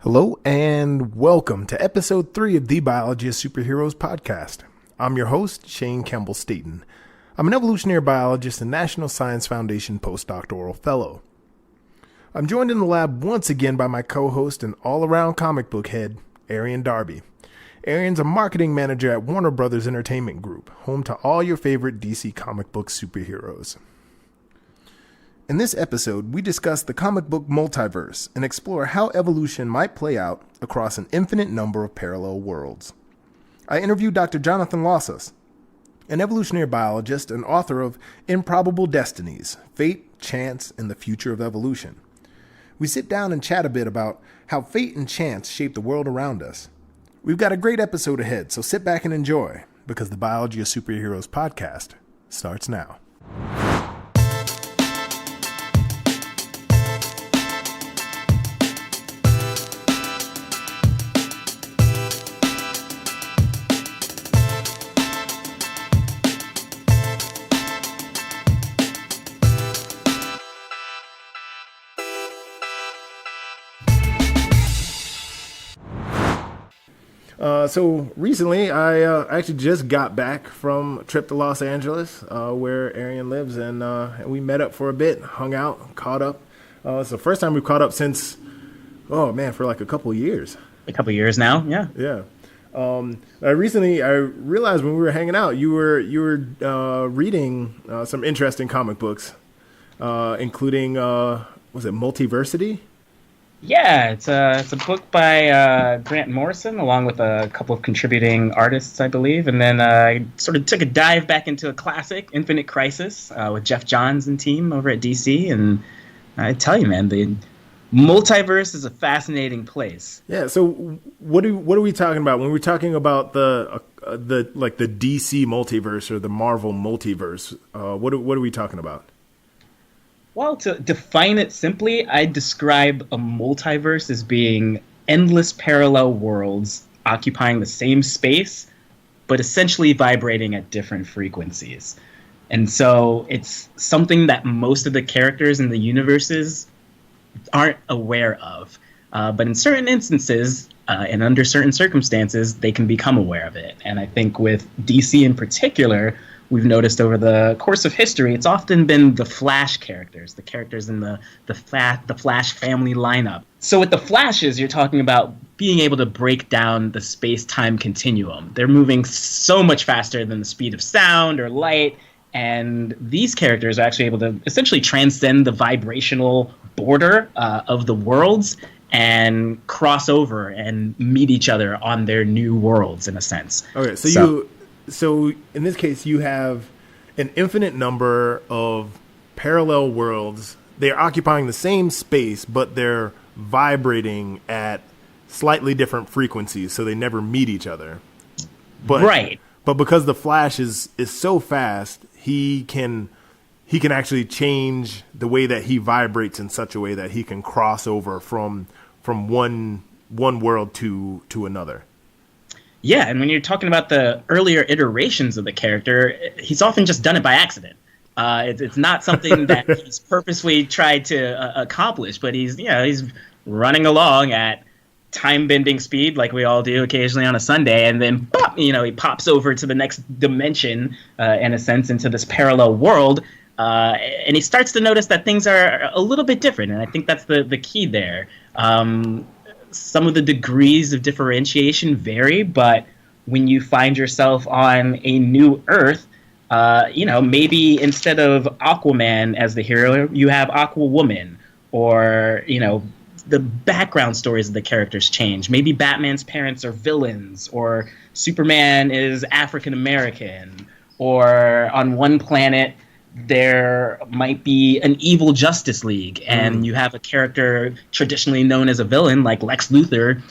Hello and welcome to episode 3 of the Biologist Superheroes podcast. I'm your host, Shane Campbell Staten. I'm an evolutionary biologist and National Science Foundation postdoctoral fellow. I'm joined in the lab once again by my co-host and all-around comic book head, Arian Darby. Arian's a marketing manager at Warner Brothers Entertainment Group, home to all your favorite DC comic book superheroes. In this episode, we discuss the comic book Multiverse and explore how evolution might play out across an infinite number of parallel worlds. I interviewed Dr. Jonathan Losos, an evolutionary biologist and author of Improbable Destinies, Fate, Chance, and the Future of Evolution. We sit down and chat a bit about how fate and chance shape the world around us. We've got a great episode ahead, so sit back and enjoy, because the Biology of Superheroes podcast starts now. So recently, I actually just got back from a trip to Los Angeles, where Arian lives, and we met up for a bit, hung out, caught up. It's the first time we've caught up since, for like a couple of years. A couple of years now, yeah. Yeah. I realized when we were hanging out, you were reading some interesting comic books, including was it Multiversity? Yeah, it's a book by Grant Morrison, along with a couple of contributing artists, I believe. And then I sort of took a dive back into a classic, Infinite Crisis, with Jeff Johns and team over at DC. And I tell you, man, the multiverse is a fascinating place. Yeah. So what are we talking about when we're talking about the DC multiverse or the Marvel multiverse? What are we talking about? Well, to define it simply, I describe a multiverse as being endless parallel worlds occupying the same space, but essentially vibrating at different frequencies. And so it's something that most of the characters in the universes aren't aware of. But in certain instances, and under certain circumstances, they can become aware of it. And I think with DC in particular, we've noticed over the course of history, it's often been the Flash characters, the characters in the Flash family lineup. So with the Flashes, you're talking about being able to break down the space-time continuum. They're moving so much faster than the speed of sound or light, and these characters are actually able to essentially transcend the vibrational border of the worlds and cross over and meet each other on their new worlds, in a sense. Okay, So in this case, you have an infinite number of parallel worlds. They're occupying the same space, but they're vibrating at slightly different frequencies, so they never meet each other. Right. But because the Flash is so fast, he can actually change the way that he vibrates in such a way that he can cross over from one world to another. Yeah, and when you're talking about the earlier iterations of the character, he's often just done it by accident. It's not something that he's purposely tried to accomplish, but he's running along at time-bending speed, like we all do occasionally on a Sunday, and then he pops over to the next dimension, in a sense, into this parallel world, and he starts to notice that things are a little bit different, and I think that's the key there. Some of the degrees of differentiation vary, but when you find yourself on a new Earth, maybe instead of Aquaman as the hero, you have Aquawoman, or, the background stories of the characters change. Maybe Batman's parents are villains, or Superman is African American, or on one planet, there might be an evil Justice League, and you have a character traditionally known as a villain, like Lex Luthor,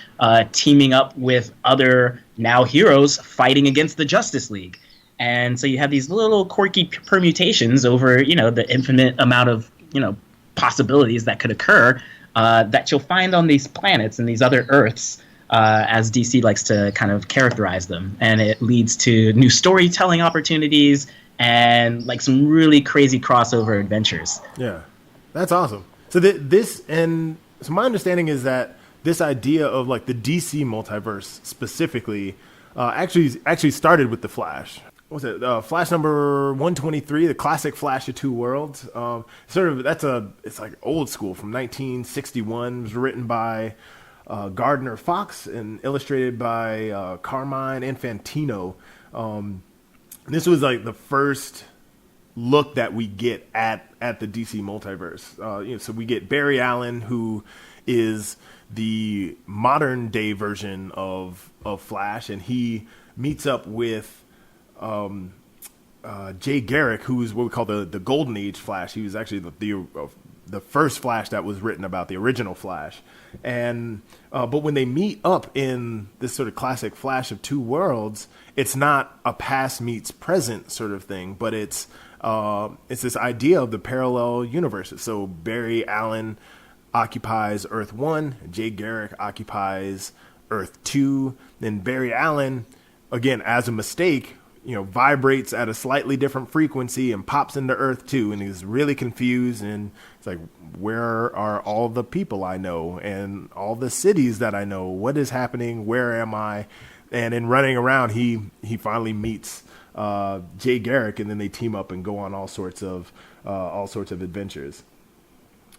teaming up with other now heroes fighting against the Justice League. And so you have these little quirky permutations over, the infinite amount of, possibilities that could occur, that you'll find on these planets and these other Earths, as DC likes to kind of characterize them. And it leads to new storytelling opportunities and like some really crazy crossover adventures. Yeah, that's awesome. So so my understanding is that this idea of like the DC multiverse specifically actually started with the Flash. What was it? Flash number 123, the classic Flash of Two Worlds. It's like old school from 1961. It was written by Gardner Fox and illustrated by Carmine Infantino. This was like the first look that we get at the DC multiverse. So we get Barry Allen, who is the modern day version of Flash, and he meets up with Jay Garrick, who's what we call the Golden Age Flash. He was actually the first Flash that was written about, the original Flash. And but when they meet up in this sort of classic Flash of Two Worlds, it's not a past meets present sort of thing, but it's this idea of the parallel universes. So Barry Allen occupies Earth 1, Jay Garrick occupies Earth 2, then Barry Allen, again, as a mistake, vibrates at a slightly different frequency and pops into Earth 2, and he's really confused, and it's like, where are all the people I know and all the cities that I know? What is happening? Where am I? And in running around, he finally meets Jay Garrick, and then they team up and go on all sorts of adventures.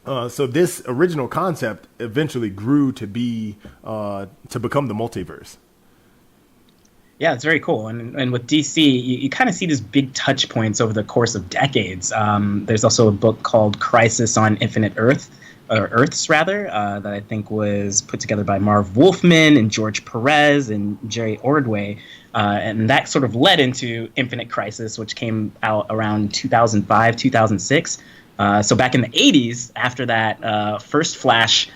So this original concept eventually grew to become the multiverse. Yeah, it's very cool. And with DC, you kind of see these big touch points over the course of decades. There's also a book called Crisis on Infinite Earths, that I think was put together by Marv Wolfman and George Perez and Jerry Ordway. And that sort of led into Infinite Crisis, which came out around 2005, 2006. So back in the 80s, after that first Flash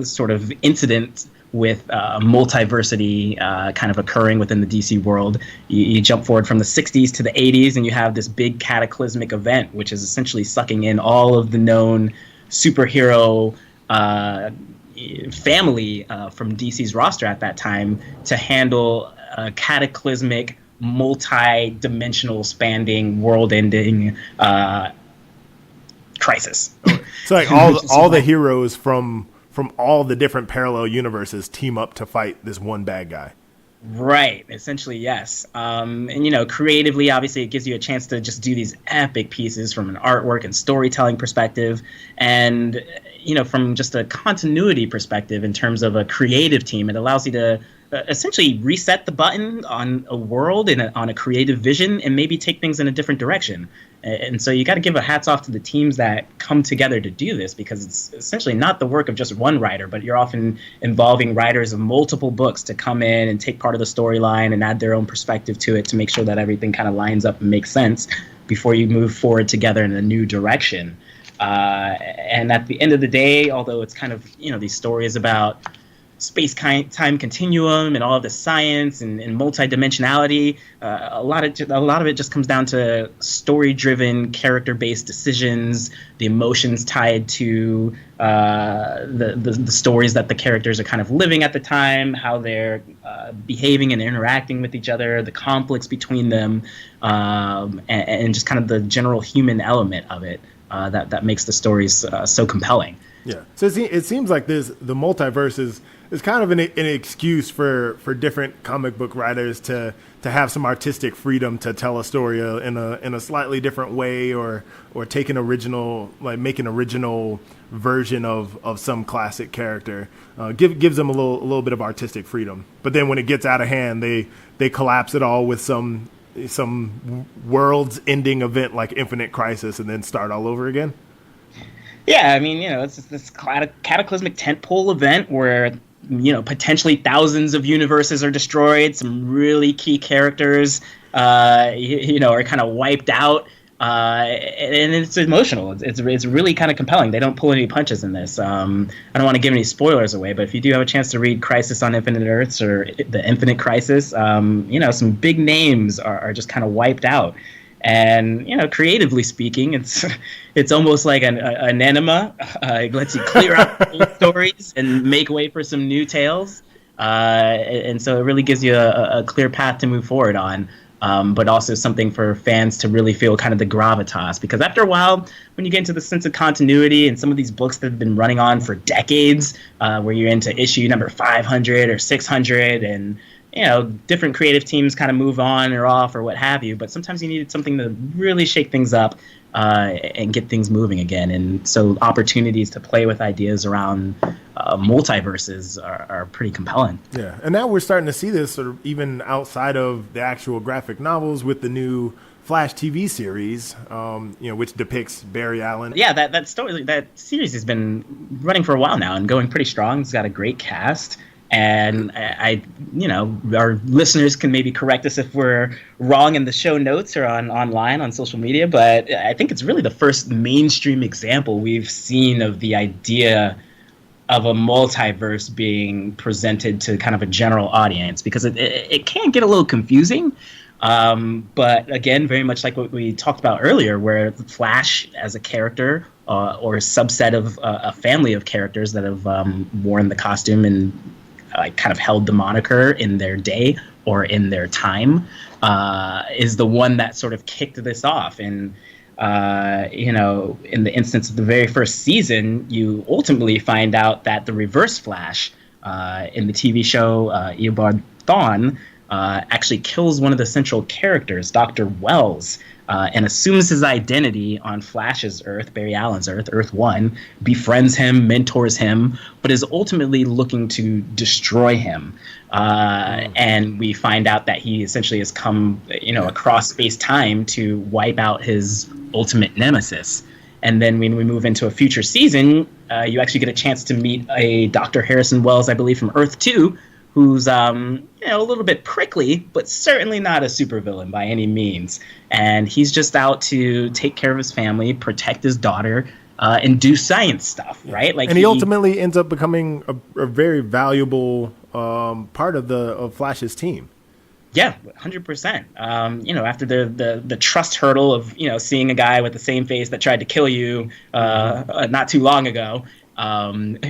sort of incident with multiversity kind of occurring within the DC world, you jump forward from the 60s to the 80s, and you have this big cataclysmic event, which is essentially sucking in all of the known superhero family from DC's roster at that time to handle a cataclysmic, multi-dimensional, spanning, world-ending crisis. So like all the heroes from all the different parallel universes team up to fight this one bad guy. Right. Essentially, yes. And, creatively, obviously, it gives you a chance to just do these epic pieces from an artwork and storytelling perspective. And, from just a continuity perspective in terms of a creative team, it allows you to essentially reset the button on a world and on a creative vision and maybe take things in a different direction. And so you got to give a hats off to the teams that come together to do this, because it's essentially not the work of just one writer, but you're often involving writers of multiple books to come in and take part of the storyline and add their own perspective to it to make sure that everything kind of lines up and makes sense before you move forward together in a new direction. And at the end of the day, although it's kind of, these stories about space-time continuum and all of the science and multidimensionality, a lot of it just comes down to story-driven, character-based decisions, the emotions tied to the stories that the characters are kind of living at the time, how they're behaving and interacting with each other, the conflicts between them, and just kind of the general human element of it that makes the stories so compelling. Yeah. So it seems like the multiverse is kind of an excuse for different comic book writers to have some artistic freedom to tell a story in a slightly different way, or take an original, like make an original version of some classic character. Gives them a little bit of artistic freedom. But then when it gets out of hand, they collapse it all with some world's ending event like Infinite Crisis and then start all over again. Yeah, I mean, it's this cataclysmic tentpole event where, potentially thousands of universes are destroyed. Some really key characters, are kind of wiped out. And it's emotional. It's really kind of compelling. They don't pull any punches in this. I don't want to give any spoilers away, but if you do have a chance to read Crisis on Infinite Earths or The Infinite Crisis, some big names are just kind of wiped out. And, creatively speaking, it's almost like an enema. It lets you clear out old stories and make way for some new tales. And so it really gives you a clear path to move forward on. but also something for fans to really feel kind of the gravitas. Because after a while, when you get into the sense of continuity and some of these books that have been running on for decades, where you're into issue number 500 or 600, and different creative teams kind of move on or off or what have you, but sometimes you needed something to really shake things up and get things moving again. And so opportunities to play with ideas around multiverses are pretty compelling. Yeah, and now we're starting to see this sort of even outside of the actual graphic novels with the new Flash TV series, which depicts Barry Allen. Yeah, that series has been running for a while now and going pretty strong. It's got a great cast. And our listeners can maybe correct us if we're wrong in the show notes or online on social media, but I think it's really the first mainstream example we've seen of the idea of a multiverse being presented to kind of a general audience, because it can get a little confusing. But again, very much like what we talked about earlier, where Flash as a character or a subset of a family of characters that have worn the costume and kind of held the moniker in their day or in their time, is the one that sort of kicked this off. And, in the instance of the very first season, you ultimately find out that the Reverse Flash in the TV show Eobard Thawne actually kills one of the central characters, Dr. Wells, and assumes his identity on Flash's Earth, Barry Allen's Earth, Earth 1, befriends him, mentors him, but is ultimately looking to destroy him. And we find out that he essentially has come, across space-time to wipe out his ultimate nemesis. And then when we move into a future season, you actually get a chance to meet a Dr. Harrison Wells, I believe, from Earth 2, who's a little bit prickly, but certainly not a supervillain by any means. And he's just out to take care of his family, protect his daughter, and do science stuff, right? And he ultimately ends up becoming a very valuable part of Flash's team. Yeah, 100%. After the trust hurdle of seeing a guy with the same face that tried to kill you not too long ago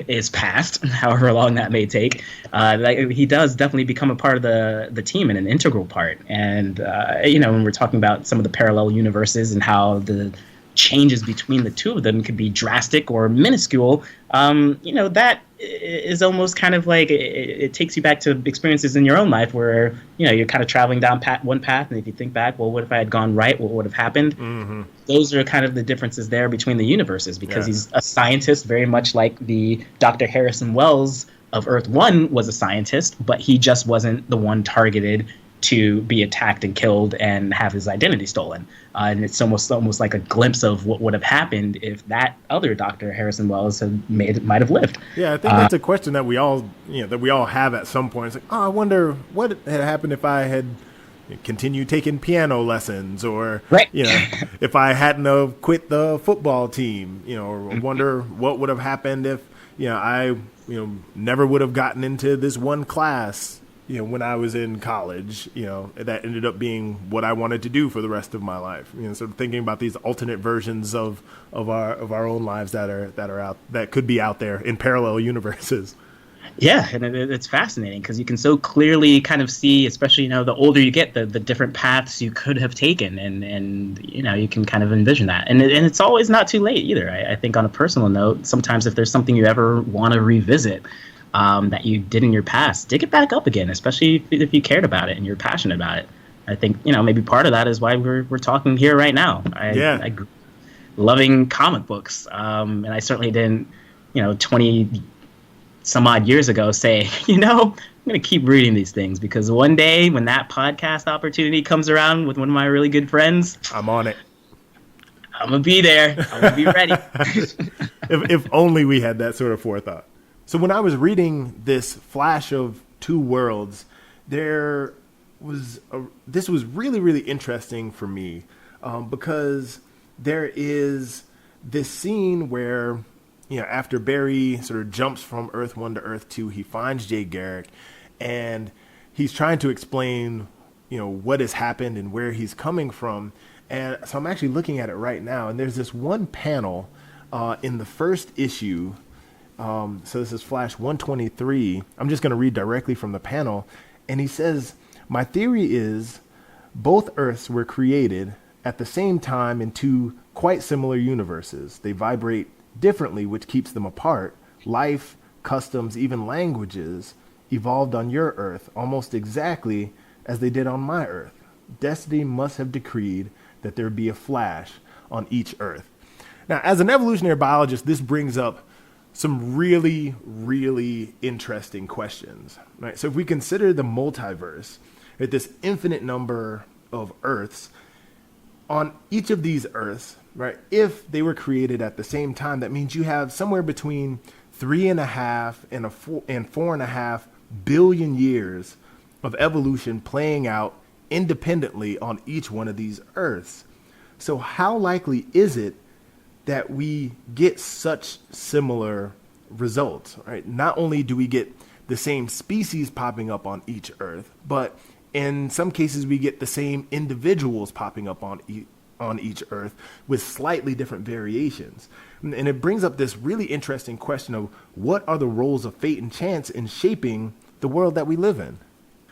is passed, however long that may take, he does definitely become a part of the team and an integral part. And when we're talking about some of the parallel universes and how the changes between the two of them could be drastic or minuscule, that is almost kind of like it takes you back to experiences in your own life where you're kind of traveling down one path, and if you think back, well, what if I had gone right? What would have happened? Mm-hmm. Those are kind of the differences there between the universes, because he's a scientist, very much like the Dr. Harrison Wells of Earth 1 was a scientist, but he just wasn't the one targeted to be attacked and killed and have his identity stolen. And it's almost like a glimpse of what would have happened if that other Dr. Harrison Wells might have lived. Yeah, I think that's a question that we all have at some point. It's like, I wonder what had happened if I had continued taking piano lessons, or right. If I hadn't have quit the football team, or wonder what would have happened if I never would have gotten into this one class when I was in college, that ended up being what I wanted to do for the rest of my life. Sort of thinking about these alternate versions of our own lives that are out, that could be out there in parallel universes. Yeah, and it's fascinating because you can so clearly kind of see, especially the older you get, the different paths you could have taken, and you can kind of envision that, and it's always not too late either. I think on a personal note, sometimes if there's something you ever want to revisit that you did in your past, dig it back up again, especially if you cared about it and you're passionate about it. I think maybe part of that is why we're talking here right now. I grew loving comic books, and I certainly didn't 20 some odd years ago say I'm gonna keep reading these things, because one day when that podcast opportunity comes around with one of my really good friends, I'm on it. I'm gonna be there. I'm gonna be ready. if only we had that sort of forethought. So when I was reading this Flash of Two Worlds, this was really, really interesting for me, because there is this scene where, after Barry sort of jumps from Earth 1 to Earth 2, he finds Jay Garrick, and he's trying to explain, what has happened and where he's coming from. And so I'm actually looking at it right now, and there's this one panel in the first issue. So this is Flash 123. I'm just going to read directly from the panel. And he says, "My theory is Both Earths were created at the same time in two quite similar universes. They vibrate differently, which keeps them apart. Life, customs, even languages evolved on your Earth almost exactly as they did on my Earth. Destiny must have decreed that there be a flash on each Earth. Now, as an evolutionary biologist, this brings up some really, really interesting questions, right? So if we consider the multiverse, right, this infinite number of Earths, on each of these Earths, right, if they were created at the same time, that means you have somewhere between 3.5 and 4.5 billion years of evolution playing out independently on each one of these Earths. So how likely is it that we get such similar results, right? Not only do we get the same species popping up on each Earth, but in some cases we get the same individuals popping up on each Earth with slightly different variations. And it brings up this really interesting question of what are the roles of fate and chance in shaping the world that we live in?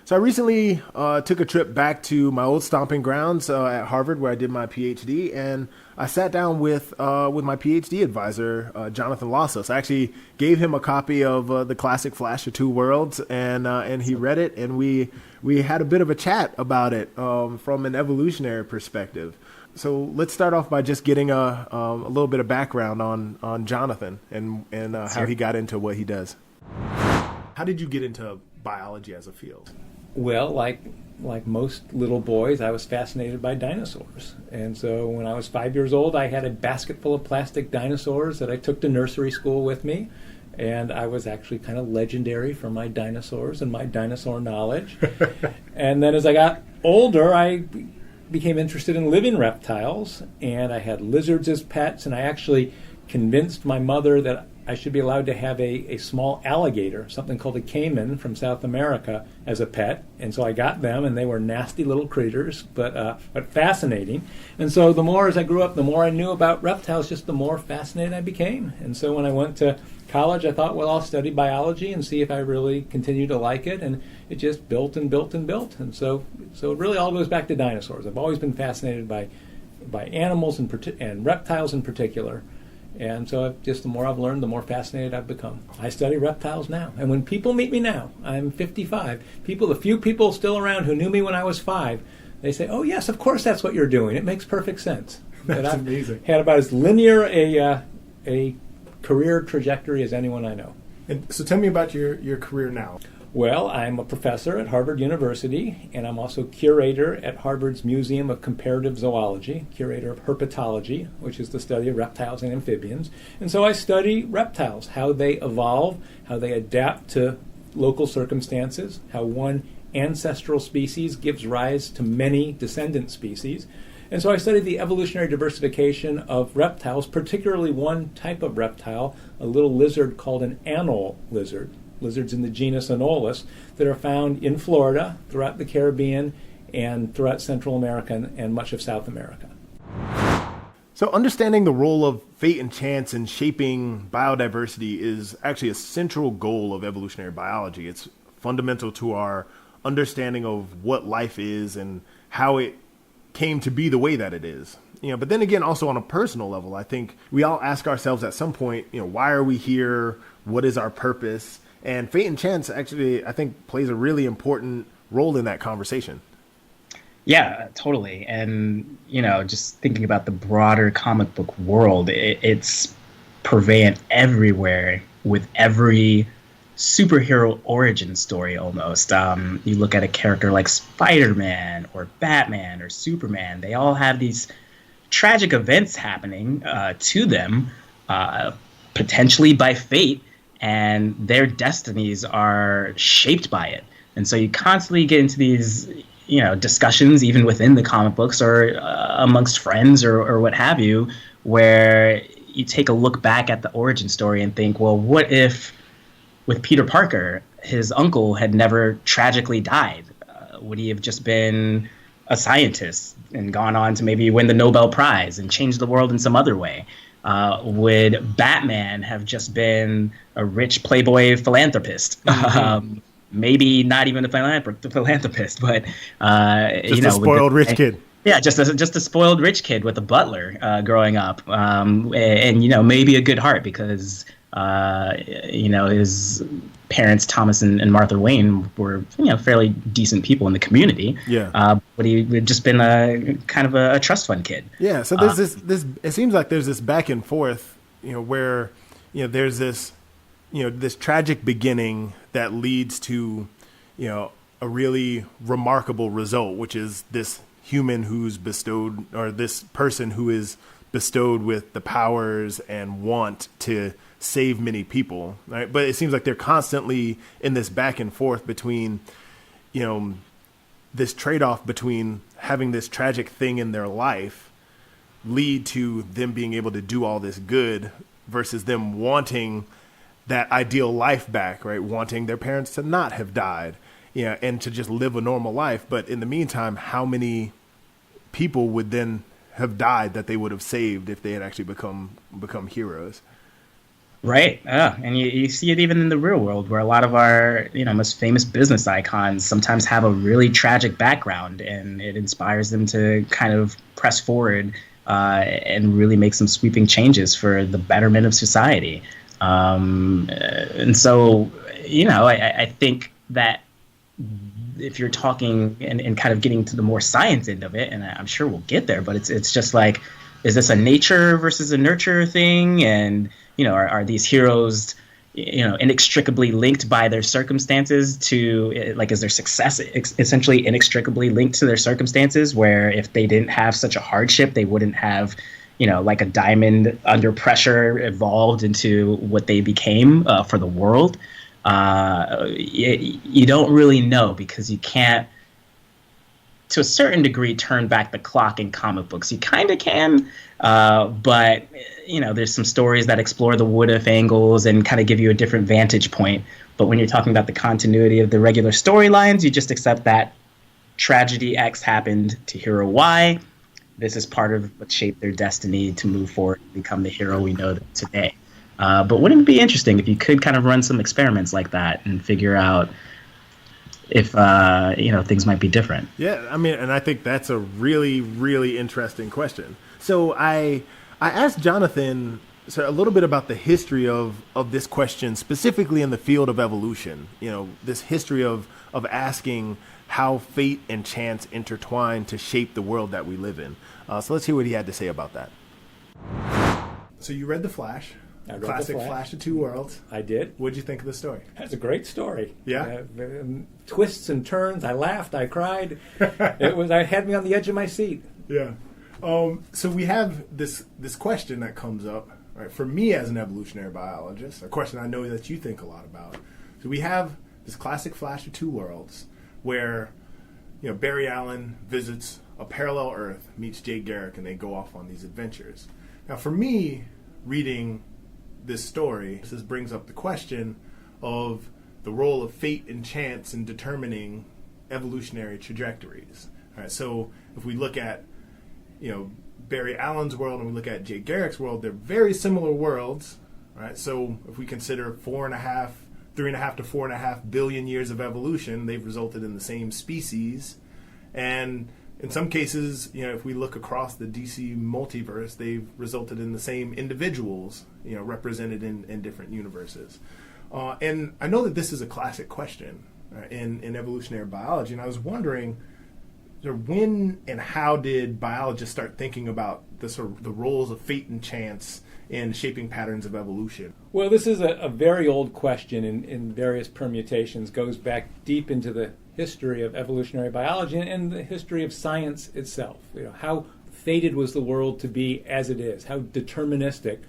So I recently took a trip back to my old stomping grounds at Harvard, where I did my PhD, and I sat down with my PhD advisor, Jonathan Losos. I actually gave him a copy of the classic Flash of Two Worlds, and he read it, and we had a bit of a chat about it from an evolutionary perspective. So let's start off by just getting a little bit of background on Jonathan and how he got into what he does. How did you get into biology as a field? Well, like most little boys, I was fascinated by dinosaurs. And so when I was 5 years old, I had a basket full of plastic dinosaurs that I took to nursery school with me. And I was actually kind of legendary for my dinosaurs and my dinosaur knowledge. And then as I got older, I became interested in living reptiles. And I had lizards as pets. And I actually convinced my mother that I should be allowed to have a small alligator, something called a caiman from South America, as a pet. And so I got them, and they were nasty little critters, but fascinating. And so the more as I grew up, the more I knew about reptiles, just the more fascinated I became. And so when I went to college, I thought, well, I'll study biology and see if I really continue to like it. And it just built and built and built. And so it really all goes back to dinosaurs. I've always been fascinated by animals and reptiles in particular. And so the more I've learned, the more fascinated I've become. I study reptiles now. And when people meet me now, I'm 55, the few people still around who knew me when I was 5, they say, oh, yes, of course that's what you're doing. It makes perfect sense. That's amazing. Had about as linear a career trajectory as anyone I know. And so tell me about your career now. Well, I'm a professor at Harvard University, and I'm also curator at Harvard's Museum of Comparative Zoology, curator of herpetology, which is the study of reptiles and amphibians. And so I study reptiles, how they evolve, how they adapt to local circumstances, how one ancestral species gives rise to many descendant species. And so I study the evolutionary diversification of reptiles, particularly one type of reptile, a little lizard called an anole lizard. Lizards in the genus Anolis that are found in Florida, throughout the Caribbean, and throughout Central America and much of South America. So understanding the role of fate and chance in shaping biodiversity is actually a central goal of evolutionary biology. It's fundamental to our understanding of what life is and how it came to be the way that it is. But then again, also on a personal level, I think we all ask ourselves at some point, why are we here? What is our purpose? And fate and chance actually, I think, plays a really important role in that conversation. Yeah, totally. And, just thinking about the broader comic book world, it's prevalent everywhere with every superhero origin story almost. You look at a character like Spider-Man or Batman or Superman, they all have these tragic events happening to them, potentially by fate. And their destinies are shaped by it. And so you constantly get into these, discussions, even within the comic books or amongst friends or what have you, where you take a look back at the origin story and think, well, what if with Peter Parker, his uncle had never tragically died? Would he have just been a scientist and gone on to maybe win the Nobel Prize and change the world in some other way? Would Batman have just been a rich playboy philanthropist? maybe not even the philanthropist, but Just a spoiled rich kid. Yeah, just a spoiled rich kid with a butler growing up, and maybe a good heart because his parents Thomas and Martha Wayne were fairly decent people in the community. Yeah. But he had just been a kind of a trust fund kid. Yeah. So there's this. It seems like there's this back and forth, where there's this this tragic beginning that leads to a really remarkable result, which is this human who's bestowed, or this person who is bestowed with the powers and want to save many people, right? But it seems like they're constantly in this back and forth between, this trade-off between having this tragic thing in their life lead to them being able to do all this good versus them wanting that ideal life back, right? Wanting their parents to not have died, and to just live a normal life. But in the meantime, how many people would then have died that they would have saved if they had actually become heroes? Right. And you see it even in the real world, where a lot of our most famous business icons sometimes have a really tragic background, and it inspires them to kind of press forward and really make some sweeping changes for the betterment of society. And so, I think that if you're talking and kind of getting to the more science end of it, and I'm sure we'll get there, but it's just like, is this a nature versus a nurture thing? And, are these heroes, inextricably linked by their circumstances to, like, is their success essentially inextricably linked to their circumstances, where if they didn't have such a hardship, they wouldn't have, like a diamond under pressure evolved into what they became for the world? You don't really know, because you can't, to a certain degree, turn back the clock in comic books. You kind of can, but there's some stories that explore the what if angles and kind of give you a different vantage point. But when you're talking about the continuity of the regular storylines, you just accept that tragedy X happened to hero Y. This is part of what shaped their destiny to move forward and become the hero we know today. But wouldn't it be interesting if you could kind of run some experiments like that and figure out if things might be different? Yeah, I mean, and I think that's a really, really interesting question. So I asked Jonathan a little bit about the history of this question, specifically in the field of evolution. This history of asking how fate and chance intertwine to shape the world that we live in. So let's hear what he had to say about that. So you read The Flash. Classic Flash of Two Worlds. I did. What'd you think of the story? That's a great story. Yeah. Twists and turns. I laughed. I cried. It had me on the edge of my seat. Yeah. So we have this question that comes up, right? For me as an evolutionary biologist, a question I know that you think a lot about. So we have this classic Flash of Two Worlds, where Barry Allen visits a parallel Earth, meets Jay Garrick, and they go off on these adventures. Now, for me, reading this story, this brings up the question of the role of fate and chance in determining evolutionary trajectories. All right, so if we look at Barry Allen's world and we look at Jay Garrick's world, they're very similar worlds. Right, so if we consider 3.5 to 4.5 billion years of evolution, they've resulted in the same species. And in some cases, if we look across the DC multiverse, they've resulted in the same individuals, represented in different universes. And I know that this is a classic question in evolutionary biology, and I was wondering, when and how did biologists start thinking about the roles of fate and chance in shaping patterns of evolution? Well, this is a very old question in various permutations, goes back deep into the history of evolutionary biology and the history of science itself. How fated was the world to be as it is? How deterministic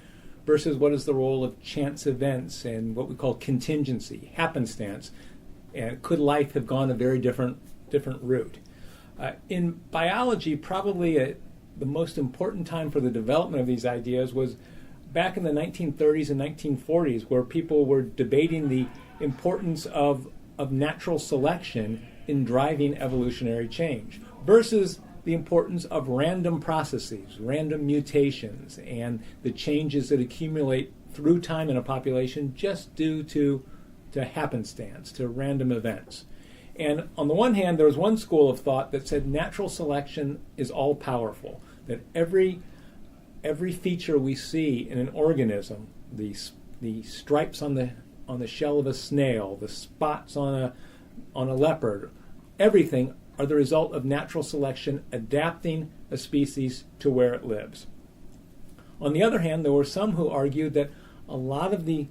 versus what is the role of chance events and what we call contingency, happenstance? And could life have gone a very different route? In biology, probably the most important time for the development of these ideas was back in the 1930s and 1940s, where people were debating the importance of natural selection in driving evolutionary change versus the importance of random processes, random mutations, and the changes that accumulate through time in a population just due to to happenstance, to random events. And on the one hand, there was one school of thought that said natural selection is all powerful, that every feature we see in an organism, the stripes on the shell of a snail, the spots on a leopard, everything are the result of natural selection adapting a species to where it lives. On the other hand, there were some who argued that a lot of the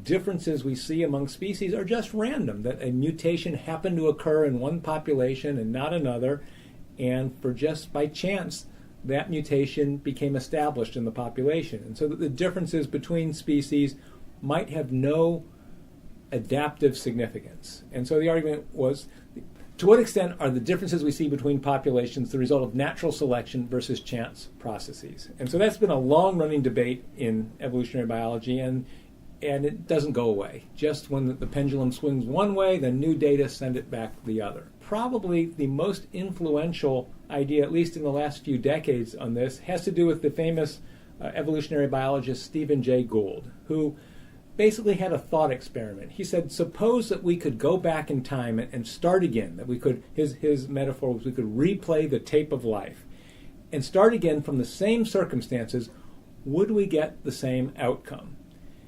differences we see among species are just random, that a mutation happened to occur in one population and not another, and for just by chance, that mutation became established in the population. And so that the differences between species might have no adaptive significance. And so the argument was, to what extent are the differences we see between populations the result of natural selection versus chance processes? And so that's been a long-running debate in evolutionary biology, and it doesn't go away. Just when the pendulum swings one way, the new data send it back the other. Probably the most influential idea, at least in the last few decades on this, has to do with the famous evolutionary biologist Stephen Jay Gould, who basically had a thought experiment. He said, suppose that we could go back in time and start again, that we could, his metaphor was we could replay the tape of life and start again from the same circumstances, would we get the same outcome?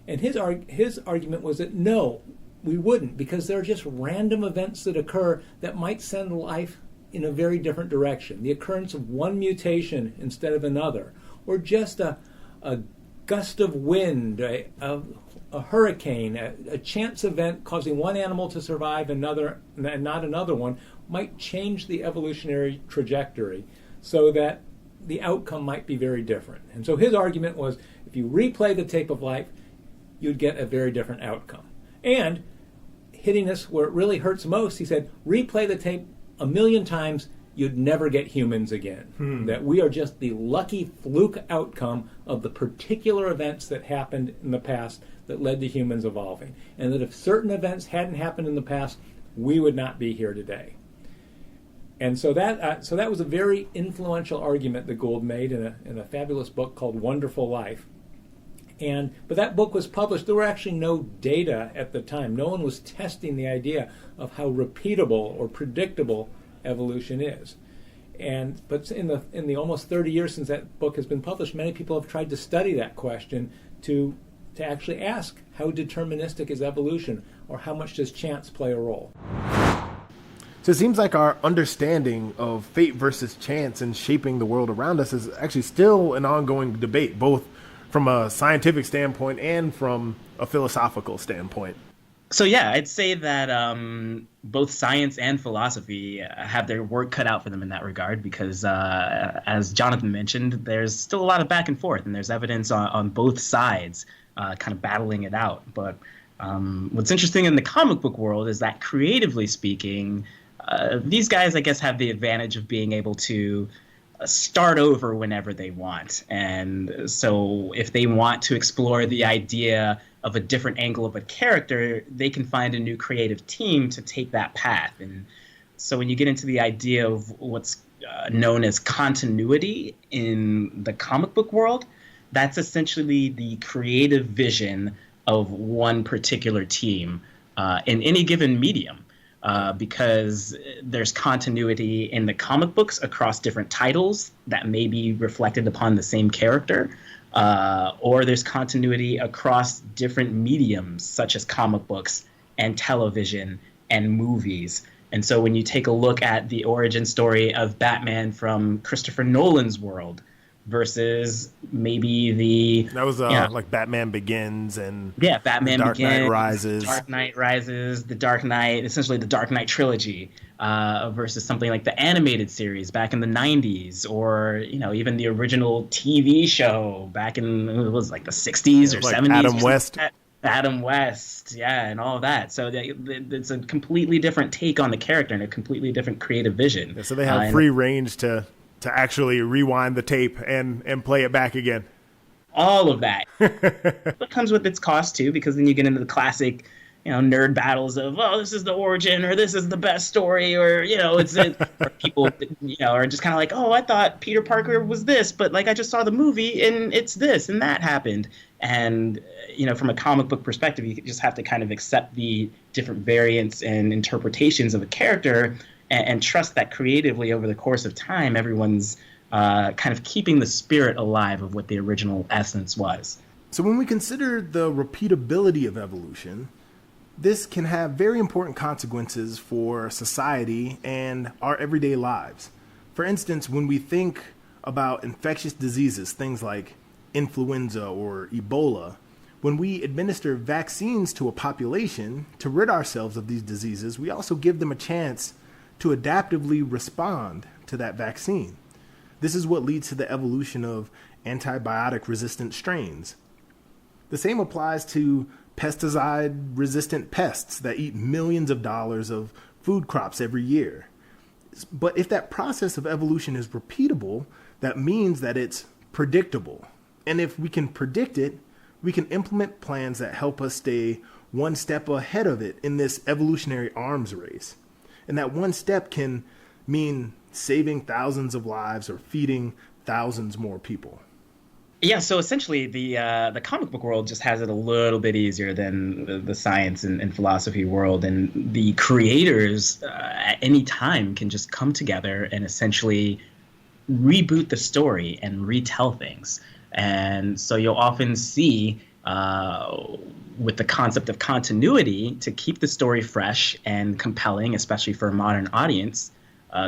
And his argument was that no, we wouldn't, because there are just random events that occur that might send life in a very different direction. The occurrence of one mutation instead of another, or just a gust of wind, a hurricane, a chance event causing one animal to survive and not another one, might change the evolutionary trajectory so that the outcome might be very different. And so his argument was, if you replay the tape of life, you'd get a very different outcome. And hitting us where it really hurts most, he said, replay the tape 1,000,000 times, you'd never get humans again. That we are just the lucky fluke outcome of the particular events that happened in the past that led to humans evolving. And that if certain events hadn't happened in the past, we would not be here today. And so that was a very influential argument that Gould made in a fabulous book called Wonderful Life. But that book was published. There were actually no data at the time. No one was testing the idea of how repeatable or predictable evolution is. But in the almost 30 years since that book has been published, many people have tried to study that question to actually ask, how deterministic is evolution, or how much does chance play a role? So it seems like our understanding of fate versus chance in shaping the world around us is actually still an ongoing debate, both from a scientific standpoint and from a philosophical standpoint. So yeah, I'd say that both science and philosophy have their work cut out for them in that regard, because as Jonathan mentioned, there's still a lot of back and forth, and there's evidence on both sides kind of battling it out. But what's interesting in the comic book world is that, creatively speaking, these guys, I guess, have the advantage of being able to start over whenever they want. And so if they want to explore the idea of a different angle of a character, they can find a new creative team to take that path. And so when you get into the idea of what's known as continuity in the comic book world, that's essentially the creative vision of one particular team in any given medium. Because there's continuity in the comic books across different titles that may be reflected upon the same character, or there's continuity across different mediums such as comic books and television and movies. And so when you take a look at the origin story of Batman from Christopher Nolan's world versus maybe that was like Batman Begins and Batman Dark Begins, Knight Rises, The Dark Knight, essentially the Dark Knight trilogy, versus something like the animated series back in the 90s, or even the original TV show back in, it was like the 60s or like 70s. Adam West, and all of that. So it's a completely different take on the character and a completely different creative vision. So they have free range to actually rewind the tape and play it back again. All of that. It comes with its cost too, because then you get into the classic, nerd battles of, this is the origin, or this is the best story, or or people are just kind of like, I thought Peter Parker was this, but like I just saw the movie and it's this and that happened. And, from a comic book perspective, you just have to kind of accept the different variants and interpretations of a character and trust that creatively over the course of time, everyone's kind of keeping the spirit alive of what the original essence was. So when we consider the repeatability of evolution, this can have very important consequences for society and our everyday lives. For instance, when we think about infectious diseases, things like influenza or Ebola, when we administer vaccines to a population to rid ourselves of these diseases, we also give them a chance to adaptively respond to that vaccine. This is what leads to the evolution of antibiotic-resistant strains. The same applies to pesticide-resistant pests that eat millions of dollars of food crops every year. But if that process of evolution is repeatable, that means that it's predictable. And if we can predict it, we can implement plans that help us stay one step ahead of it in this evolutionary arms race. And that one step can mean saving thousands of lives or feeding thousands more people. Yeah, so essentially the comic book world just has it a little bit easier than the science and philosophy world. And the creators at any time can just come together and essentially reboot the story and retell things. And so you'll often see with the concept of continuity, to keep the story fresh and compelling, especially for a modern audience,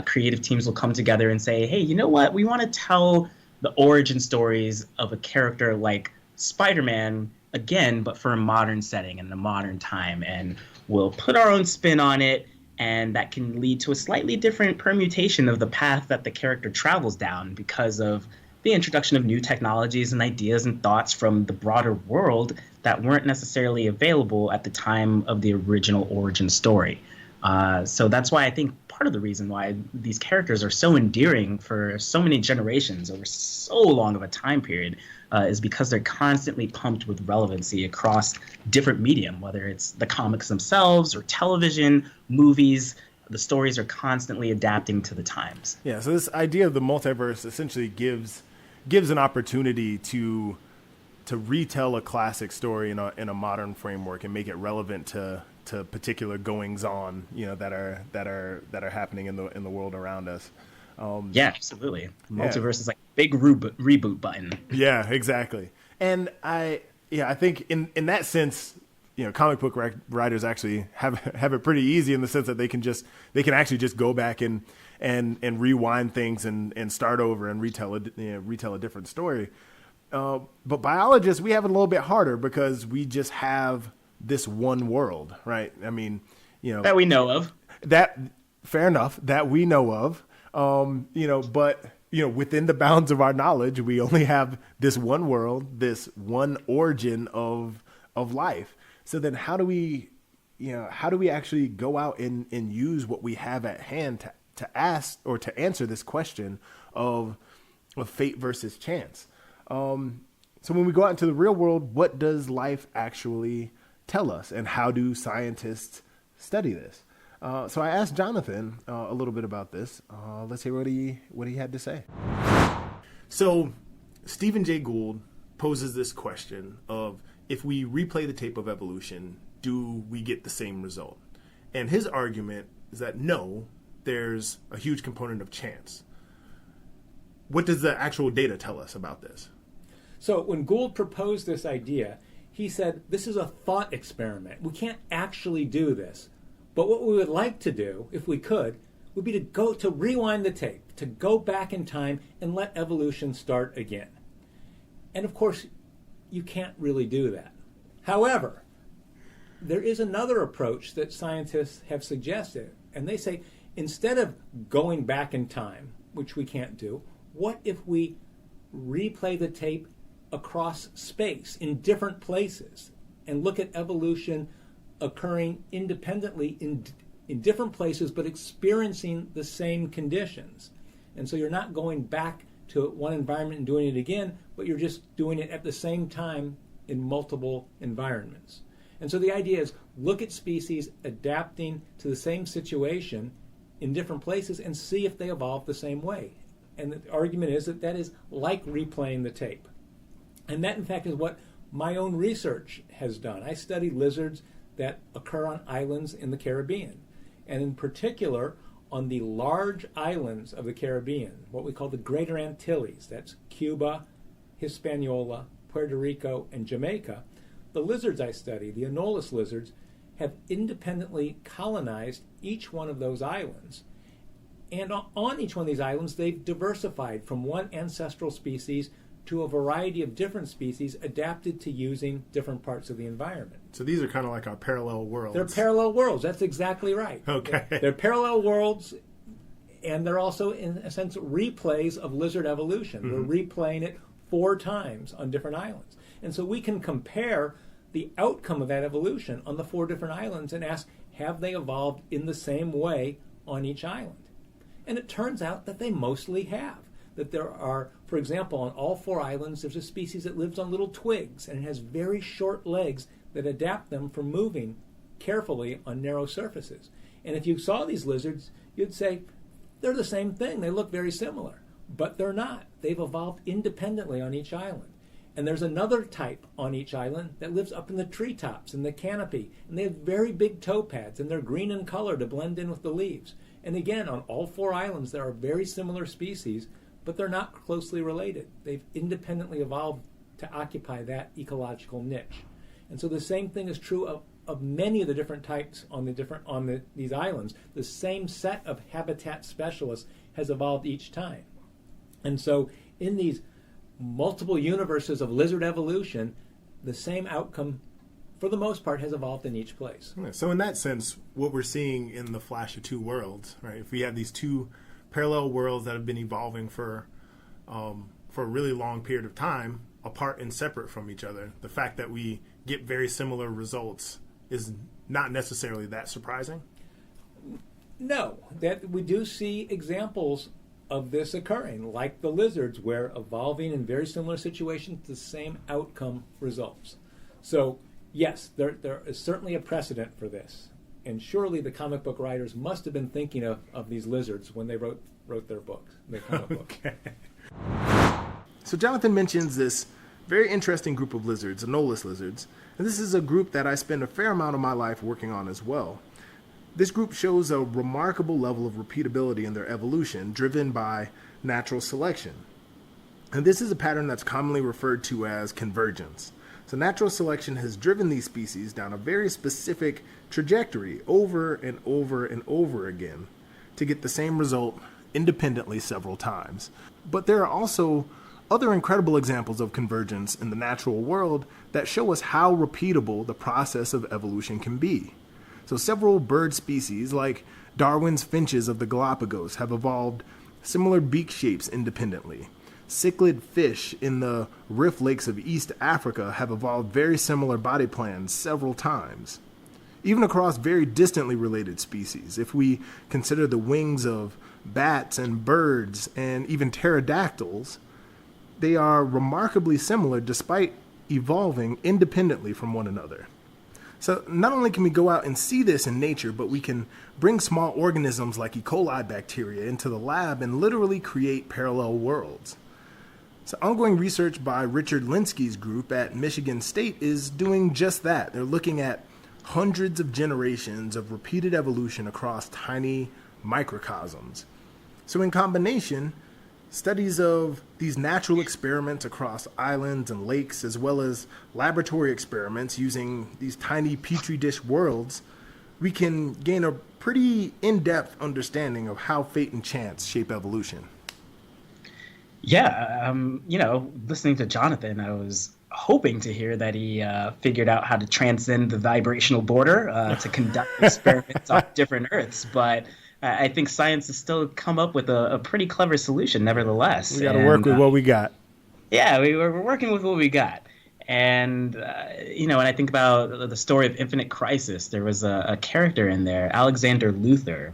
creative teams will come together and say, hey, you know what? We want to tell the origin stories of a character like Spider-Man again, but for a modern setting and a modern time. And we'll put our own spin on it. And that can lead to a slightly different permutation of the path that the character travels down because of the introduction of new technologies and ideas and thoughts from the broader world that weren't necessarily available at the time of the original origin story. So that's why I think part of the reason why these characters are so endearing for so many generations over so long of a time period is because they're constantly pumped with relevancy across different medium, whether it's the comics themselves or television, movies. The stories are constantly adapting to the times. Yeah, so this idea of the multiverse essentially gives an opportunity to retell a classic story in a modern framework and make it relevant to particular goings on, that are happening in the world around us. Yeah, absolutely. Multiverse is like a big reboot button. Yeah, exactly. And I think in that sense, comic book writers actually have it pretty easy in the sense that they can actually just go back and rewind things and start over and retell a different story. But biologists, we have it a little bit harder because we just have this one world, right? I mean, that we know of. That fair enough, that we know of. But within the bounds of our knowledge, we only have this one world, this one origin of life. So then how do we actually go out and use what we have at hand to ask or to answer this question of fate versus chance? So when we go out into the real world, what does life actually tell us, and how do scientists study this? So I asked Jonathan a little bit about this. Let's hear what he had to say. So Stephen Jay Gould poses this question of, if we replay the tape of evolution, do we get the same result? And his argument is that no, there's a huge component of chance. What does the actual data tell us about this? So when Gould proposed this idea, he said, this is a thought experiment. We can't actually do this. But what we would like to do, if we could, would be to rewind the tape, to go back in time and let evolution start again. And of course, you can't really do that. However, there is another approach that scientists have suggested, and they say, instead of going back in time, which we can't do, what if we replay the tape across space in different places and look at evolution occurring independently in different places but experiencing the same conditions? And so you're not going back to one environment and doing it again, but you're just doing it at the same time in multiple environments. And so the idea is, look at species adapting to the same situation in different places and see if they evolve the same way. And the argument is that is like replaying the tape. And that, in fact, is what my own research has done. I study lizards that occur on islands in the Caribbean, and in particular on the large islands of the Caribbean, what we call the Greater Antilles. That's Cuba, Hispaniola, Puerto Rico, and Jamaica. The lizards I study, the anolis lizards, have independently colonized each one of those islands. And on each one of these islands, they've diversified from one ancestral species to a variety of different species adapted to using different parts of the environment. So these are kind of like our parallel worlds. They're parallel worlds. That's exactly right. Okay. They're parallel worlds, and they're also, in a sense, replays of lizard evolution. Mm-hmm. We're replaying it 4 times on different islands. And so we can compare the outcome of that evolution on the 4 different islands and ask, have they evolved in the same way on each island? And it turns out that they mostly have. That there are, for example, on all 4 islands, there's a species that lives on little twigs, and it has very short legs that adapt them for moving carefully on narrow surfaces. And if you saw these lizards, you'd say, they're the same thing. They look very similar. But they're not. They've evolved independently on each island. And there's another type on each island that lives up in the treetops, in the canopy. And they have very big toe pads, and they're green in color to blend in with the leaves. And again, on all 4 islands, there are very similar species, but they're not closely related. They've independently evolved to occupy that ecological niche. And so the same thing is true of many of the different types on these islands. The same set of habitat specialists has evolved each time. And so in these multiple universes of lizard evolution, the same outcome, for the most part, has evolved in each place. Yeah, so in that sense, what we're seeing in the Flash of Two Worlds, right? If we have these 2 parallel worlds that have been evolving for a really long period of time, apart and separate from each other, the fact that we get very similar results is not necessarily that surprising? No, that we do see examples of this occurring, like the lizards, where evolving in very similar situations, the same outcome results. So, yes, there is certainly a precedent for this. And surely the comic book writers must have been thinking of these lizards when they wrote their books, their comic books. Okay. So Jonathan mentions this very interesting group of lizards, anolis lizards, and this is a group that I spend a fair amount of my life working on as well. This group shows a remarkable level of repeatability in their evolution, driven by natural selection. And this is a pattern that's commonly referred to as convergence. So natural selection has driven these species down a very specific trajectory over and over and over again to get the same result independently several times. But there are also other incredible examples of convergence in the natural world that show us how repeatable the process of evolution can be. So several bird species, like Darwin's finches of the Galapagos, have evolved similar beak shapes independently. Cichlid fish in the Rift Lakes of East Africa have evolved very similar body plans several times. Even across very distantly related species, if we consider the wings of bats and birds and even pterodactyls, they are remarkably similar despite evolving independently from one another. So not only can we go out and see this in nature, but we can bring small organisms like E. coli bacteria into the lab and literally create parallel worlds. So ongoing research by Richard Linsky's group at Michigan State is doing just that. They're looking at hundreds of generations of repeated evolution across tiny microcosms. So in combination, studies of these natural experiments across islands and lakes, as well as laboratory experiments using these tiny petri dish worlds, we can gain a pretty in-depth understanding of how fate and chance shape evolution. Yeah, listening to Jonathan, I was hoping to hear that he figured out how to transcend the vibrational border to conduct experiments on different Earths, but I think science has still come up with a pretty clever solution, nevertheless. We got to work with what we got. Yeah, we're working with what we got. And, when I think about the story of Infinite Crisis, there was a character in there, Alexander Luthor,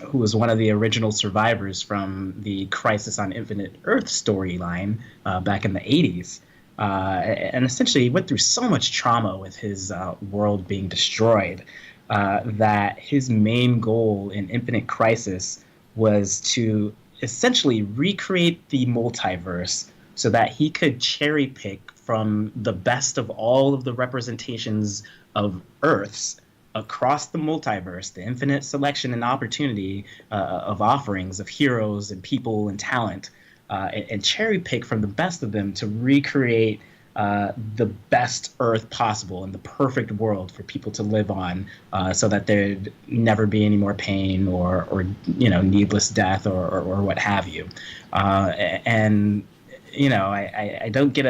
who was one of the original survivors from the Crisis on Infinite Earth storyline back in the 80s. And essentially, he went through so much trauma with his world being destroyed that his main goal in Infinite Crisis was to essentially recreate the multiverse so that he could cherry pick from the best of all of the representations of Earths across the multiverse, the infinite selection and opportunity of offerings of heroes and people and talent, and cherry pick from the best of them to recreate the best Earth possible and the perfect world for people to live on, so that there'd never be any more pain or needless death or what have you. And I don't get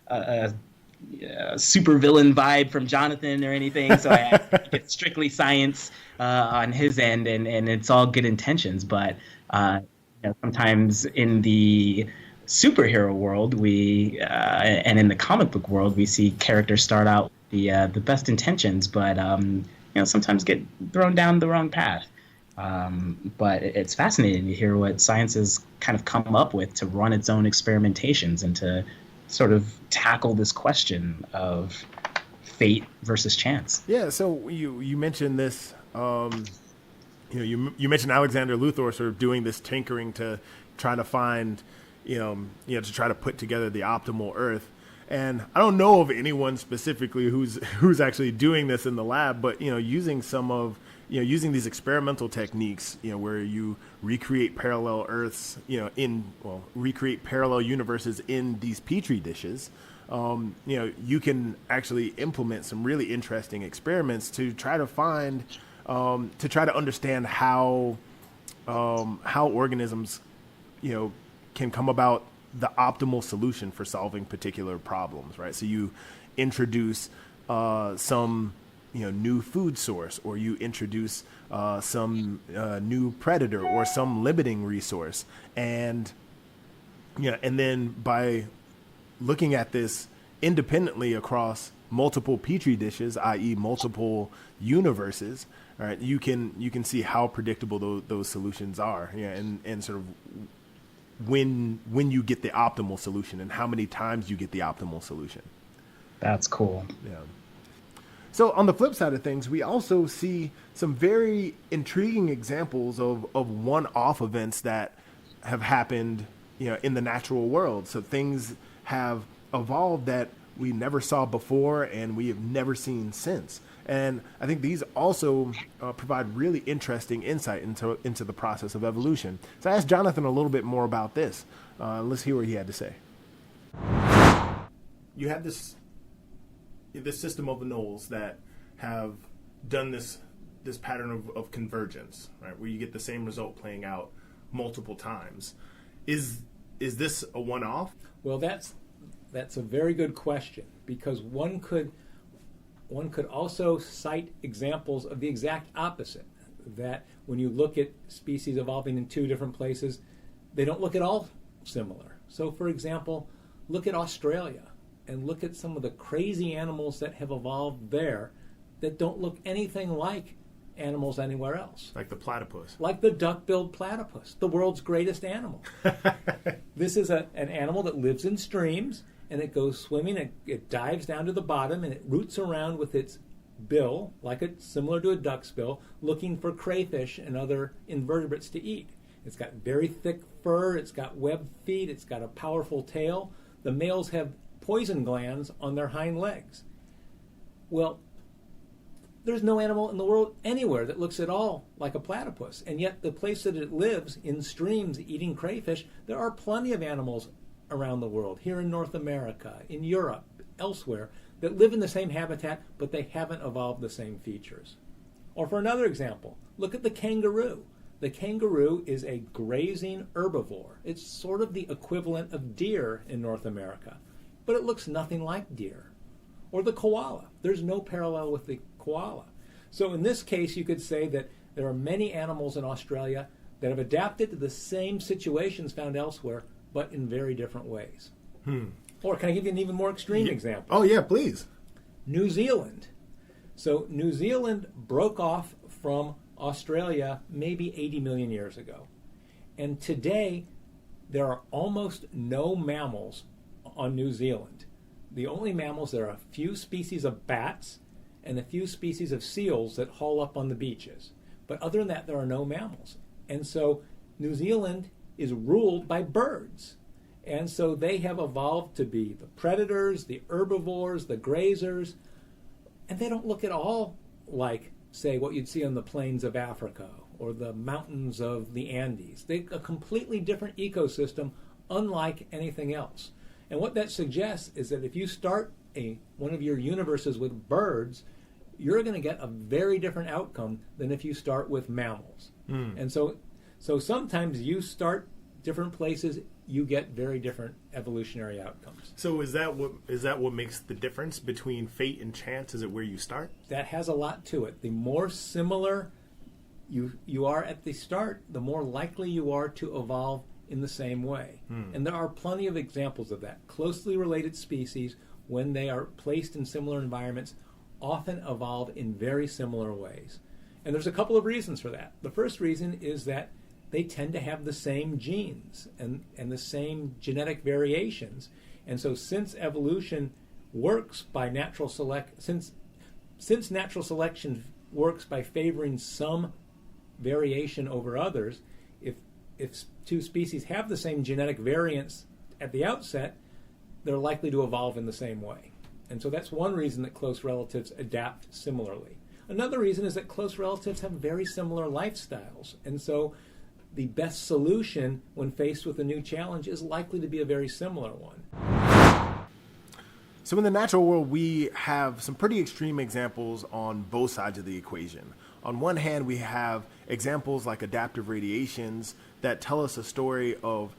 a super villain vibe from Jonathan or anything, so I think it's strictly science on his end, and it's all good intentions. But sometimes in the superhero world, and in the comic book world, we see characters start out with the best intentions, but sometimes get thrown down the wrong path. But it's fascinating to hear what science has kind of come up with to run its own experimentations and to sort of tackle this question of fate versus chance. Yeah, so you mentioned this, you mentioned Alexander Luthor sort of doing this tinkering to try to find, to try to put together the optimal Earth. And I don't know of anyone specifically who's actually doing this in the lab, but using some of using these experimental techniques, where you recreate parallel Earths, recreate parallel universes in these petri dishes. You can actually implement some really interesting experiments to try to find, to try to understand how organisms, can come about the optimal solution for solving particular problems, right? So you introduce some new food source, or you introduce some new predator or some limiting resource, and and then by looking at this independently across multiple petri dishes, i.e., multiple universes, all right, you can see how predictable those solutions are, and sort of when you get the optimal solution and how many times you get the optimal solution. That's cool. Yeah. So on the flip side of things, we also see some very intriguing examples of one-off events that have happened, in the natural world. So things have evolved that we never saw before and we have never seen since. And I think these also provide really interesting insight into the process of evolution. So I asked Jonathan a little bit more about this. Let's hear what he had to say. You have this system of anoles that have done this pattern of convergence, right, where you get the same result playing out multiple times. Is this a one-off? Well, that's a very good question, because one could also cite examples of the exact opposite, that when you look at species evolving in two different places, they don't look at all similar. So, for example, look at Australia and look at some of the crazy animals that have evolved there that don't look anything like animals anywhere else. Like the platypus. Like the duck-billed platypus, the world's greatest animal. This is an animal that lives in streams, and it goes swimming, it dives down to the bottom, and it roots around with its bill, similar to a duck's bill, looking for crayfish and other invertebrates to eat. It's got very thick fur, it's got webbed feet, it's got a powerful tail. The males have poison glands on their hind legs. Well, there's no animal in the world anywhere that looks at all like a platypus, and yet the place that it lives, in streams eating crayfish, there are plenty of animals around the world, here in North America, in Europe, elsewhere, that live in the same habitat, but they haven't evolved the same features. Or for another example, look at the kangaroo. The kangaroo is a grazing herbivore. It's sort of the equivalent of deer in North America, but it looks nothing like deer. Or the koala. There's no parallel with the koala. So in this case, you could say that there are many animals in Australia that have adapted to the same situations found elsewhere, but in very different ways. Or can I give you an even more extreme example? Oh, yeah, please. New Zealand. So New Zealand broke off from Australia maybe 80 million years ago. And today, there are almost no mammals on New Zealand. The only mammals, there are a few species of bats and a few species of seals that haul up on the beaches. But other than that, there are no mammals. And so New Zealand is ruled by birds. And so they have evolved to be the predators, the herbivores, the grazers, and they don't look at all like, say, what you'd see on the plains of Africa or the mountains of the Andes. They're a completely different ecosystem, unlike anything else. And what that suggests is that if you start one of your universes with birds, you're going to get a very different outcome than if you start with mammals. And so sometimes you start different places, you get very different evolutionary outcomes. So is that what makes the difference between fate and chance? Is it where you start? That has a lot to it. The more similar you are at the start, the more likely you are to evolve in the same way. And there are plenty of examples of that. Closely related species, when they are placed in similar environments, often evolve in very similar ways. And there's a couple of reasons for that. The first reason is that they tend to have the same genes and the same genetic variations. And so since evolution works by natural since natural selection works by favoring some variation over others, if two species have the same genetic variance at the outset, they're likely to evolve in the same way. And so that's one reason that close relatives adapt similarly. Another reason is that close relatives have very similar lifestyles. And so the best solution when faced with a new challenge is likely to be a very similar one. So in the natural world, we have some pretty extreme examples on both sides of the equation. On one hand, we have examples like adaptive radiations that tell us a story of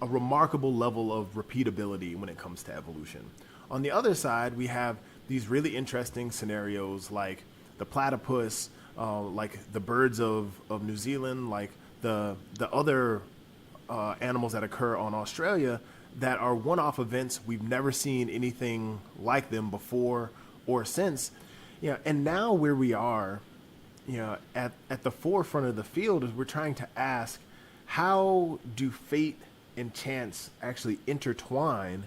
a remarkable level of repeatability when it comes to evolution. On the other side, we have these really interesting scenarios like the platypus, like the birds of New Zealand, like the other animals that occur on Australia that are one-off events. We've never seen anything like them before or since. And now where we are, at the forefront of the field is we're trying to ask, how do fate and chance actually intertwine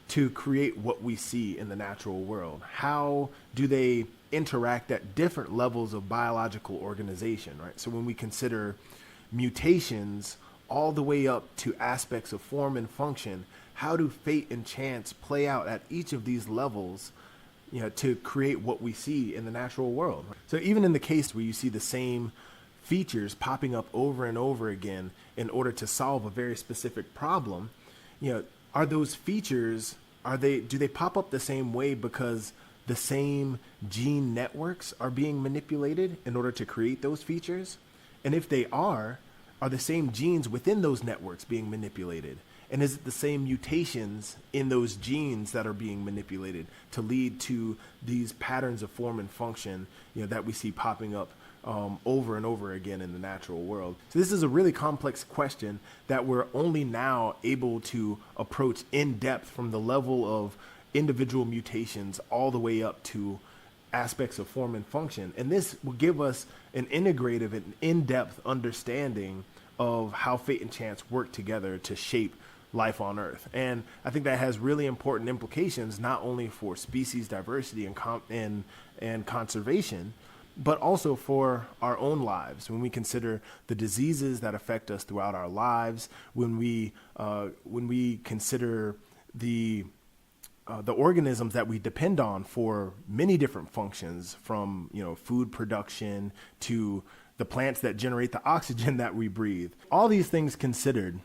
to create what we see in the natural world? How do they interact at different levels of biological organization, right? So when we consider mutations all the way up to aspects of form and function, how do fate and chance play out at each of these levels, to create what we see in the natural world? So even in the case where you see the same features popping up over and over again in order to solve a very specific problem, are those features, do they pop up the same way because the same gene networks are being manipulated in order to create those features? And if they are the same genes within those networks being manipulated? And is it the same mutations in those genes that are being manipulated to lead to these patterns of form and function, that we see popping up over and over again in the natural world? So this is a really complex question that we're only now able to approach in depth, from the level of individual mutations all the way up to aspects of form and function. And this will give us an integrative and in-depth understanding of how fate and chance work together to shape life on Earth. And I think that has really important implications, not only for species diversity and conservation, but also for our own lives. When we consider the diseases that affect us throughout our lives, when we consider the organisms that we depend on for many different functions, from food production to the plants that generate the oxygen that we breathe. All these things considered,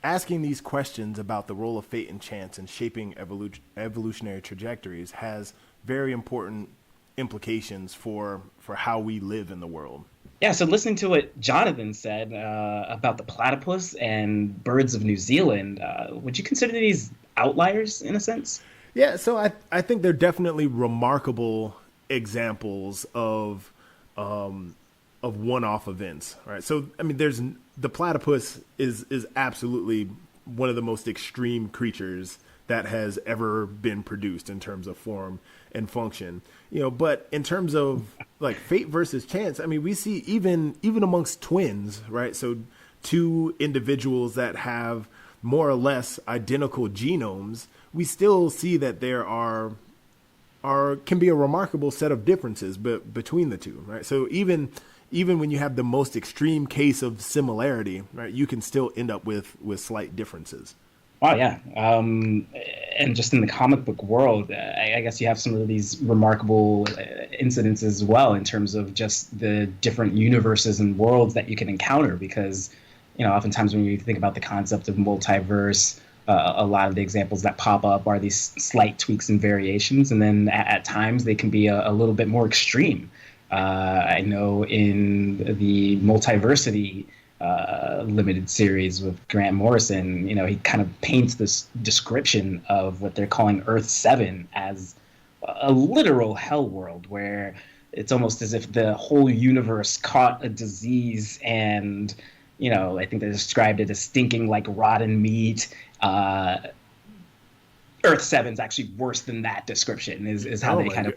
asking these questions about the role of fate and chance in shaping evolutionary trajectories has very important implications for how we live in the world. Yeah, so listening to what Jonathan said about the platypus and birds of New Zealand, would you consider these outliers in a sense? Yeah, so I think they're definitely remarkable examples of one-off events, right? So I mean, the platypus is absolutely one of the most extreme creatures that has ever been produced in terms of form and function, but in terms of like fate versus chance, I mean, we see even amongst twins, right? So two individuals that have more or less identical genomes, we still see that there can be a remarkable set of differences between the two, right? So even even when you have the most extreme case of similarity, right, you can still end up with slight differences. Wow, yeah. And just in the comic book world, I guess you have some of these remarkable incidences as well in terms of just the different universes and worlds that you can encounter. Because, oftentimes when you think about the concept of multiverse, a lot of the examples that pop up are these slight tweaks and variations. And then at times they can be a little bit more extreme. I know in the Multiversity limited series with Grant Morrison, he kind of paints this description of what they're calling Earth 7 as a literal hell world, where it's almost as if the whole universe caught a disease and, I think they described it as stinking like rotten meat. Earth 7 is actually worse than that description, is how they kind of...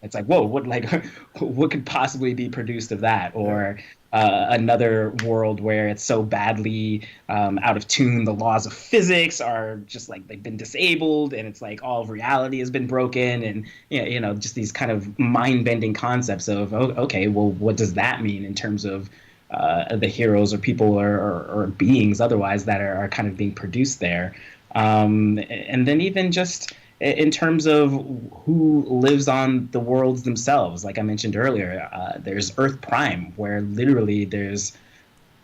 It's like, whoa, what could possibly be produced of that? Or another world where it's so badly out of tune, the laws of physics are just like they've been disabled, and it's like all of reality has been broken, and just these kind of mind-bending concepts of, okay, well, what does that mean in terms of the heroes or people or beings otherwise that are kind of being produced there, and then even just in terms of who lives on the worlds themselves. Like I mentioned earlier, there's Earth Prime, where literally there's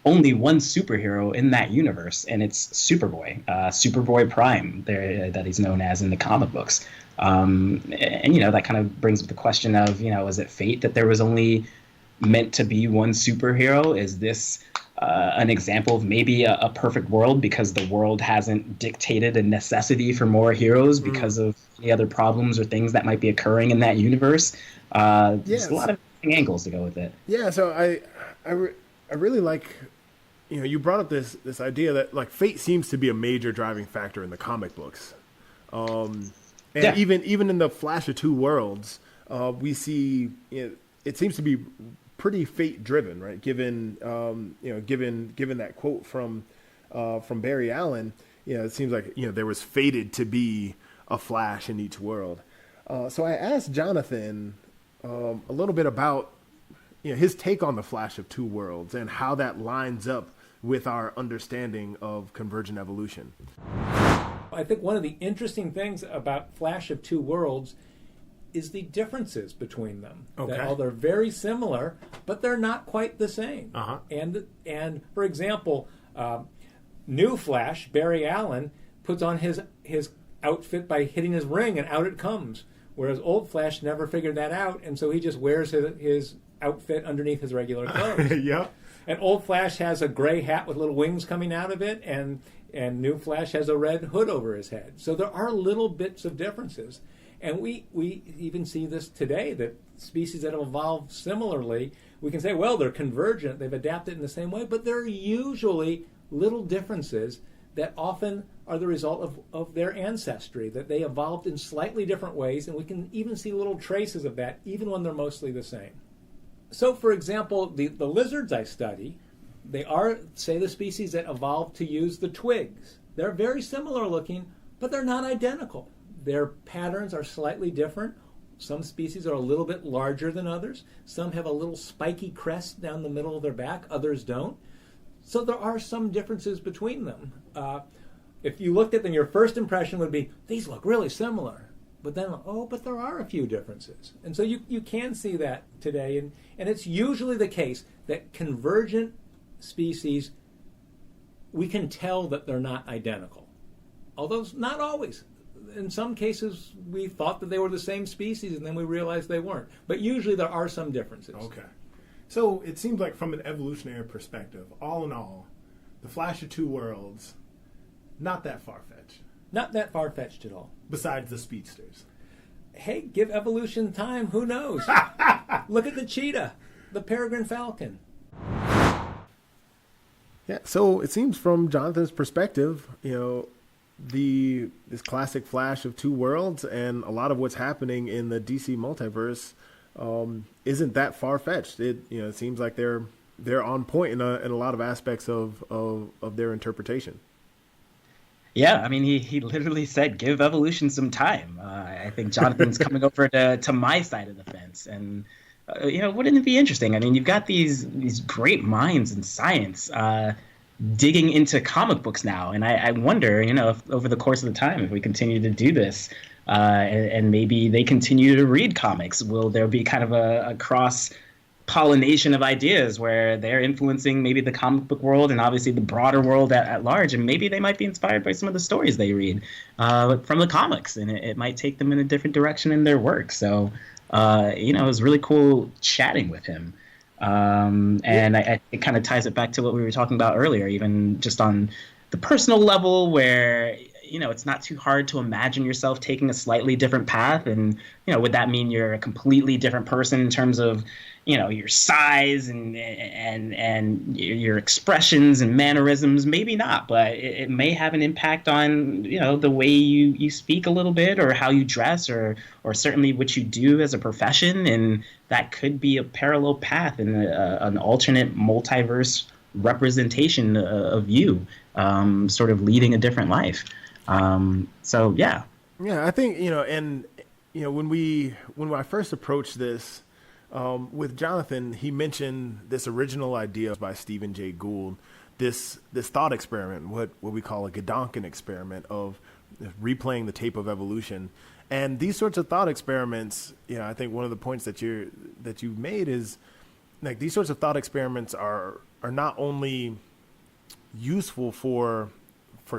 only one superhero in that universe, and it's Superboy, Superboy Prime, that he's known as in the comic books. And that kind of brings up the question of, is it fate that there was only meant to be one superhero? Is this an example of maybe a perfect world because the world hasn't dictated a necessity for more heroes because of any other problems or things that might be occurring in that universe? There's a lot of angles to go with it. Yeah, so I really like, you brought up this idea that like fate seems to be a major driving factor in the comic books. Even in the Flash of Two Worlds, we see it seems to be pretty fate driven, right? Given that quote from Barry Allen, it seems like there was fated to be a Flash in each world. So I asked Jonathan a little bit about his take on the Flash of Two Worlds and how that lines up with our understanding of convergent evolution. I think one of the interesting things about Flash of Two Worlds is the differences between them. Okay. They're very similar, but they're not quite the same. Uh-huh. And for example, new Flash, Barry Allen, puts on his outfit by hitting his ring, and out it comes. Whereas old Flash never figured that out, and so he just wears his outfit underneath his regular clothes. Yeah. And old Flash has a gray hat with little wings coming out of it, and new Flash has a red hood over his head. So there are little bits of differences. And we even see this today, that species that have evolved similarly, we can say, well, they're convergent, they've adapted in the same way, but there are usually little differences that often are the result of their ancestry, that they evolved in slightly different ways, and we can even see little traces of that, even when they're mostly the same. So, for example, the lizards I study, they are, say, the species that evolved to use the twigs. They're very similar looking, but they're not identical. Their patterns are slightly different. Some species are a little bit larger than others. Some have a little spiky crest down the middle of their back. Others don't. So there are some differences between them. If you looked at them, your first impression would be, these look really similar. But then, but there are a few differences. And so you can see that today. And it's usually the case that convergent species, we can tell that they're not identical. Although not always. In some cases, we thought that they were the same species, and then we realized they weren't. But usually there are some differences. Okay. So it seems like from an evolutionary perspective, all in all, the Flash of Two Worlds, not that far-fetched. Not that far-fetched at all. Besides the speedsters. Hey, give evolution time. Who knows? Look at the cheetah, the peregrine falcon. Yeah, so it seems from Jonathan's perspective, this classic Flash of Two Worlds and a lot of what's happening in the DC multiverse isn't that far-fetched. It seems like they're on point in a lot of aspects of their interpretation. Yeah, I mean, he literally said, give evolution some time. I think Jonathan's coming over to my side of the fence. And wouldn't it be interesting? I mean, you've got these great minds in science digging into comic books now, and I wonder, if over the course of the time, if we continue to do this, and maybe they continue to read comics, will there be kind of a cross pollination of ideas where they're influencing maybe the comic book world and obviously the broader world at large, and maybe they might be inspired by some of the stories they read from the comics, and it might take them in a different direction in their work. So it was really cool chatting with him. And it kind of ties it back to what we were talking about earlier, even just on the personal level, where it's not too hard to imagine yourself taking a slightly different path. And, would that mean you're a completely different person in terms of, your size and your expressions and mannerisms? Maybe not, but it may have an impact on, the way you speak a little bit, or how you dress, or certainly what you do as a profession. And that could be a parallel path and an alternate multiverse representation of you, sort of leading a different life. So yeah, I think when I first approached this with Jonathan, he mentioned this original idea by Stephen Jay Gould, this thought experiment, what we call a Gedanken experiment, of replaying the tape of evolution. And these sorts of thought experiments, I think one of the points that you made is, like, these sorts of thought experiments are not only useful for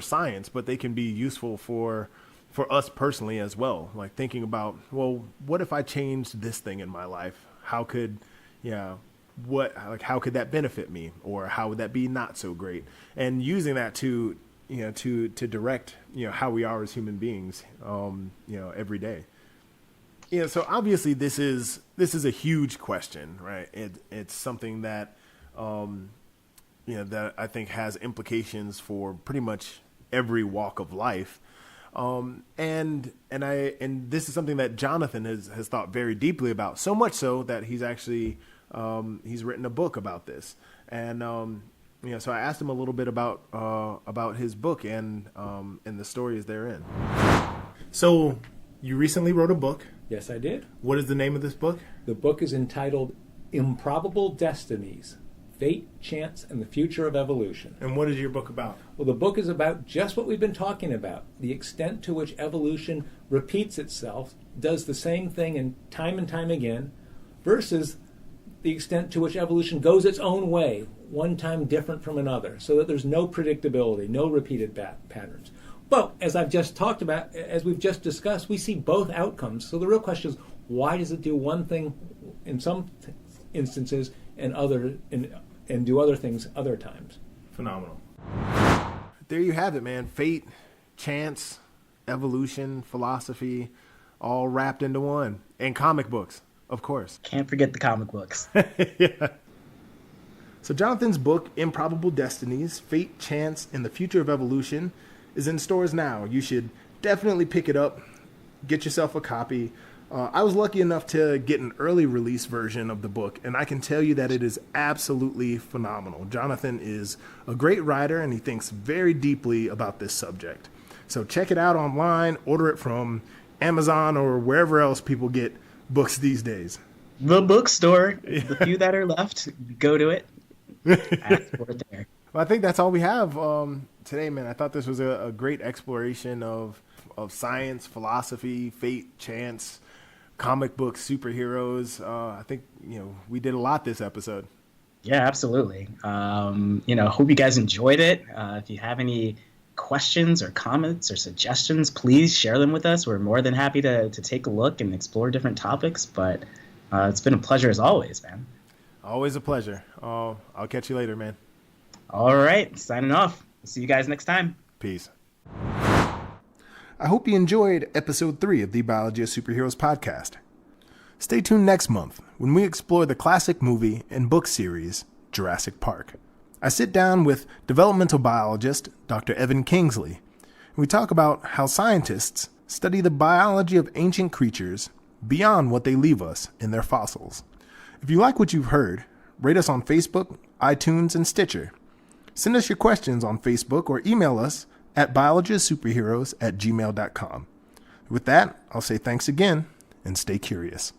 science, but they can be useful for us personally as well. Like, thinking about, well, what if I changed this thing in my life? How could that benefit me, or how would that be not so great? And using that to direct, how we are as human beings, every day. So obviously this is a huge question, right? It's something that, that I think has implications for pretty much every walk of life. And this is something that Jonathan has thought very deeply about, so much so that he's actually, he's written a book about this. And, so I asked him a little bit about his book and the stories therein. So you recently wrote a book. Yes, I did. What is the name of this book? The book is entitled Improbable Destinies: Fate, Chance, and the Future of Evolution. And what is your book about? Well, the book is about just what we've been talking about, the extent to which evolution repeats itself, does the same thing and time again, versus the extent to which evolution goes its own way, one time different from another, so that there's no predictability, no repeated patterns. But as I've just talked about, as we've just discussed, we see both outcomes. So the real question is, why does it do one thing in some instances and do other things other times? Phenomenal. There you have it, man. Fate, chance, evolution, philosophy, all wrapped into one. And comic books, of course. Can't forget the comic books. Yeah. So Jonathan's book, Improbable Destinies: Fate, Chance, and the Future of Evolution, is in stores now. You should definitely pick it up. Get yourself a copy. I was lucky enough to get an early release version of the book, and I can tell you that it is absolutely phenomenal. Jonathan is a great writer, and he thinks very deeply about this subject. So check it out online, order it from Amazon or wherever else people get books these days. The bookstore, the few that are left, go to it. Ask for it there. Well, I think that's all we have today, man. I thought this was a great exploration of science, philosophy, fate, chance, comic books, superheroes. I think, we did a lot this episode. Yeah, absolutely. Hope you guys enjoyed it. If you have any questions or comments or suggestions, please share them with us. We're more than happy to take a look and explore different topics. But it's been a pleasure as always, man. Always a pleasure. I'll catch you later, man. All right, signing off. See you guys next time. Peace. I hope you enjoyed episode 3 of the Biologist Superheroes podcast. Stay tuned next month when we explore the classic movie and book series, Jurassic Park. I sit down with developmental biologist Dr. Evan Kingsley, and we talk about how scientists study the biology of ancient creatures beyond what they leave us in their fossils. If you like what you've heard, rate us on Facebook, iTunes, and Stitcher. Send us your questions on Facebook or email us at biologistsuperheroes@gmail.com. With that, I'll say thanks again and stay curious.